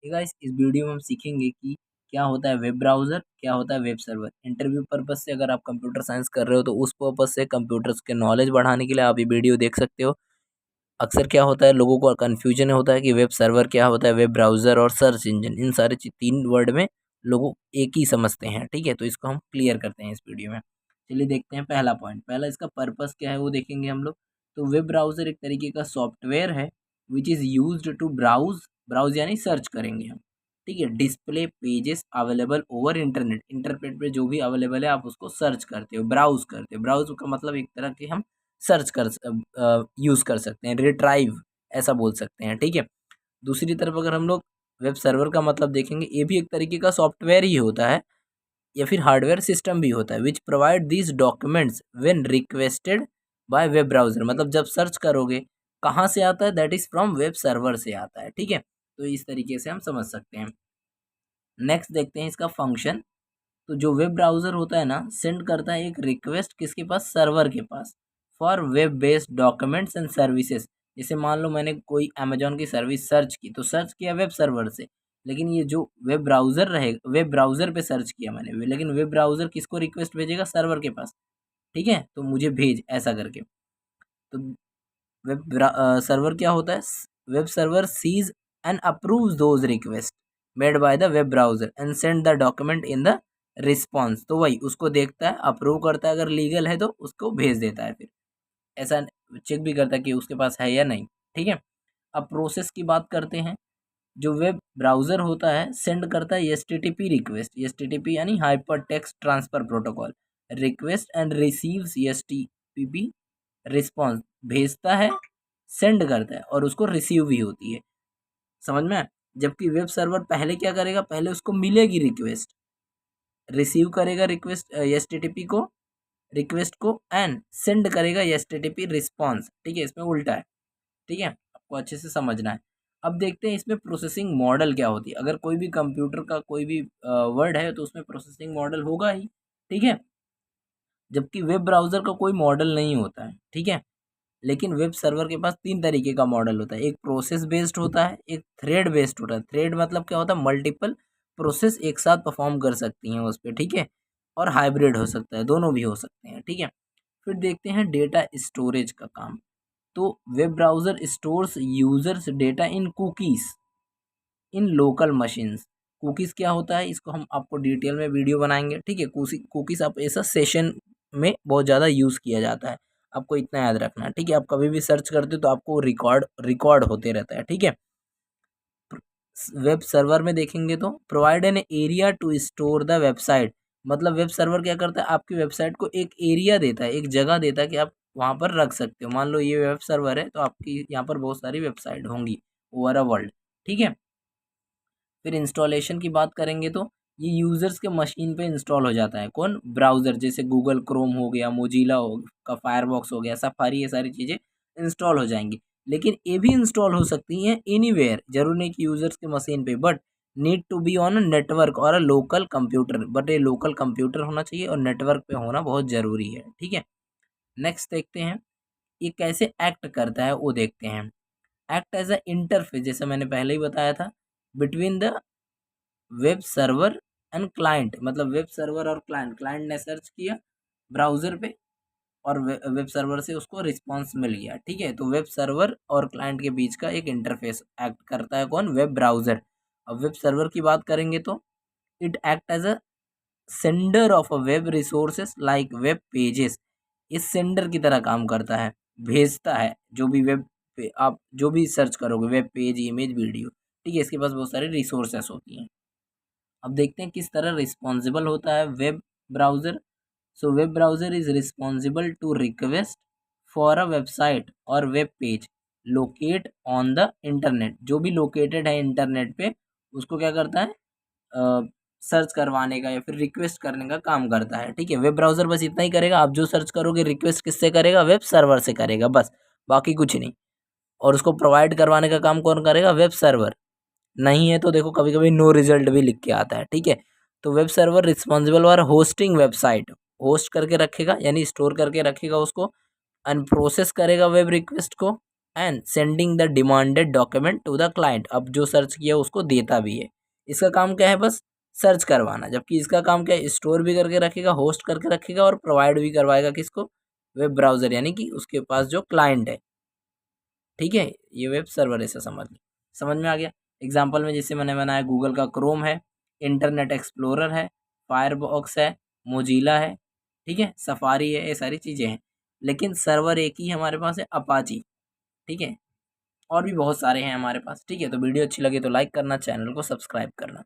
Guys, इस video में हम सीखेंगे कि क्या होता है वेब ब्राउज़र, क्या होता है वेब सर्वर। इंटरव्यू पर्पज़ से अगर आप कंप्यूटर साइंस कर रहे हो तो उस पर्पज़ से कंप्यूटर्स के नॉलेज बढ़ाने के लिए आप ये वीडियो देख सकते हो। अक्सर क्या होता है, लोगों को कन्फ्यूजन होता है कि वेब सर्वर क्या होता है, वेब ब्राउज़र और सर्च इंजन, इन सारे 3 वर्ड में लोग एक ही समझते हैं। ठीक है, तो इसको हम क्लियर करते हैं इस वीडियो में। चलिए देखते हैं पहला पॉइंट। पहला इसका पर्पज़ क्या है वो देखेंगे हम लोग। तो वेब ब्राउज़र एक तरीके का सॉफ्टवेयर है which is used to browse, browse यानी सर्च करेंगे हम। ठीक है, display pages available over internet, internet पे जो भी अवेलेबल है आप उसको सर्च करते हो, ब्राउज़ करते हो। ब्राउज़ का मतलब एक तरह के हम सर्च यूज़ कर सकते हैं, रिट्राइव ऐसा बोल सकते हैं। ठीक है, दूसरी तरफ अगर हम लोग वेब सर्वर का मतलब देखेंगे, ये भी एक तरीके का सॉफ्टवेयर ही होता है या फिर हार्डवेयर सिस्टम भी होता है which provide these documents when requested bye web browser. मतलब जब सर्च करोगे कहाँ से आता है, that is from web server से आता है। ठीक है, तो इस तरीके से हम समझ सकते हैं। नेक्स्ट देखते हैं इसका फंक्शन। तो जो वेब ब्राउज़र होता है ना, सेंड करता है एक रिक्वेस्ट किसके पास, सर्वर के पास, for web based documents and services. जैसे मान लो मैंने कोई अमेजोन की सर्विस सर्च की, तो सर्च किया वेब सर्वर से, लेकिन ये जो वेब ब्राउज़र रहेगा, वेब ब्राउज़र पे सर्च किया मैंने, लेकिन वेब ब्राउज़र किसको रिक्वेस्ट भेजेगा, सर्वर के पास। ठीक है, तो मुझे भेज ऐसा करके। तो सर्वर क्या होता है, web server sees and approves those request made by the web browser and send the document in the response. तो वही उसको देखता है, अप्रूव करता है, अगर लीगल है तो उसको भेज देता है। फिर ऐसा चेक भी करता है कि उसके पास है या नहीं। ठीक है, अब प्रोसेस की बात करते हैं। जो वेब ब्राउज़र होता है सेंड करता है एचटीटीपी रिक्वेस्ट, एचटीटीपी यानी hyper text transfer protocol, request and receives HTTP response, भेजता है, सेंड करता है और उसको रिसीव भी होती है। समझ में आया? जबकि वेब सर्वर पहले क्या करेगा, पहले उसको मिलेगी रिक्वेस्ट, रिसीव करेगा रिक्वेस्ट एचटीटीपी को, रिक्वेस्ट को, एंड सेंड करेगा एचटीटीपी रिस्पॉन्स। ठीक है, इसमें उल्टा है। ठीक है, आपको अच्छे से समझना है। अब देखते हैं इसमें प्रोसेसिंग मॉडल क्या होती है। अगर कोई भी कंप्यूटर का कोई भी वर्ड है तो उसमें प्रोसेसिंग मॉडल होगा ही। ठीक है, जबकि वेब ब्राउज़र का कोई मॉडल नहीं होता है। ठीक है, लेकिन वेब सर्वर के पास 3 तरीके का मॉडल होता है। एक प्रोसेस बेस्ड होता है, एक थ्रेड बेस्ड होता है। थ्रेड मतलब क्या होता है, मल्टीपल प्रोसेस एक साथ परफॉर्म कर सकती हैं उस पे। ठीक है, और हाइब्रिड हो सकता है, दोनों भी हो सकते हैं। ठीक है, फिर देखते हैं डेटा स्टोरेज का काम। तो web browser stores users data in cookies in local machines. Cookies क्या होता है, इसको हम आपको डिटेल में वीडियो बनाएंगे। ठीक है, कुकीज़ आप ऐसा सेशन में बहुत ज़्यादा यूज़ किया जाता है, आपको इतना याद रखना है। ठीक है, आप कभी भी सर्च करते हो तो आपको रिकॉर्ड रिकॉर्ड होते रहता है। ठीक है, वेब सर्वर में देखेंगे तो provide an area to store the website. मतलब वेब सर्वर क्या करता है, आपकी वेबसाइट को एक एरिया देता है, एक जगह देता है कि आप वहाँ पर रख सकते हो। मान लो ये वेब सर्वर है तो आपकी यहाँ पर बहुत सारी वेबसाइट होंगी ओवर अ वर्ल्ड। ठीक है, फिर इंस्टॉलेशन की बात करेंगे तो ये यूज़र्स के मशीन पे इंस्टॉल हो जाता है। कौन, ब्राउज़र, जैसे गूगल क्रोम हो गया, मोजिला हो का फायरबॉक्स हो गया, सफारी, ये सारी चीज़ें इंस्टॉल हो जाएंगी। लेकिन ये भी इंस्टॉल हो सकती हैं एनीवेयर, जरूरी नहीं कि यूज़र्स के मशीन पे, but need to be on a network और अ लोकल कंप्यूटर। बट ये लोकल कंप्यूटर होना चाहिए और नेटवर्क पे होना बहुत ज़रूरी है। ठीक है, नेक्स्ट देखते हैं ये कैसे एक्ट करता है वो देखते हैं। एक्ट एज अ इंटरफेस, जैसे मैंने पहले ही बताया था, between the web server and client. मतलब वेब सर्वर और क्लाइंट, क्लाइंट ने सर्च किया ब्राउज़र पे और वेब सर्वर से उसको रिस्पांस मिल गया। ठीक है, तो वेब सर्वर और क्लाइंट के बीच का एक इंटरफेस एक्ट करता है कौन, वेब ब्राउज़र। अब वेब सर्वर की बात करेंगे तो it act as a sender of a web resources like web pages. इस सेंडर की तरह काम करता है, भेजता है जो भी वेब पे आप जो भी सर्च करोगे, वेब पेज, इमेज, वीडियो। ठीक है, इसके पास बहुत सारे रिसोर्सेस होती हैं। अब देखते हैं किस तरह रिस्पॉन्सिबल होता है web browser. So web browser is responsible to request for a website और web page locate on the internet. जो भी लोकेटेड है इंटरनेट पे उसको क्या करता है, सर्च करवाने का या फिर रिक्वेस्ट करने का काम करता है। ठीक है, वेब ब्राउज़र बस इतना ही करेगा, आप जो सर्च करोगे रिक्वेस्ट किससे करेगा, वेब सर्वर से करेगा बस, बाकी कुछ नहीं। और उसको प्रोवाइड करवाने का काम कौन करेगा, वेब सर्वर। नहीं है तो देखो कभी कभी नो रिजल्ट भी लिख के आता है। ठीक है, तो web server responsible for hosting website, host करके रखेगा यानी स्टोर करके रखेगा उसको, एंड प्रोसेस करेगा वेब रिक्वेस्ट को, and sending the demanded document to the client. अब जो सर्च किया उसको देता भी है। इसका काम क्या है, बस सर्च करवाना, जबकि इसका काम क्या है, स्टोर भी करके रखेगा, होस्ट करके रखेगा और प्रोवाइड भी करवाएगा किसको, वेब ब्राउज़र, यानी कि उसके पास जो क्लाइंट है। ठीक है, ये वेब सर्वर ऐसा समझ में आ गया। एग्जाम्पल में जैसे मैंने बनाया, गूगल का क्रोम है, इंटरनेट एक्सप्लोरर है, फायरबॉक्स है, मोजिला है, ठीक है, सफारी है, ये सारी चीज़ें हैं। लेकिन सर्वर एक ही हमारे पास है, अपाची। ठीक है, और भी बहुत सारे हैं हमारे पास। ठीक है, तो वीडियो अच्छी लगे तो लाइक करना, चैनल को सब्सक्राइब करना।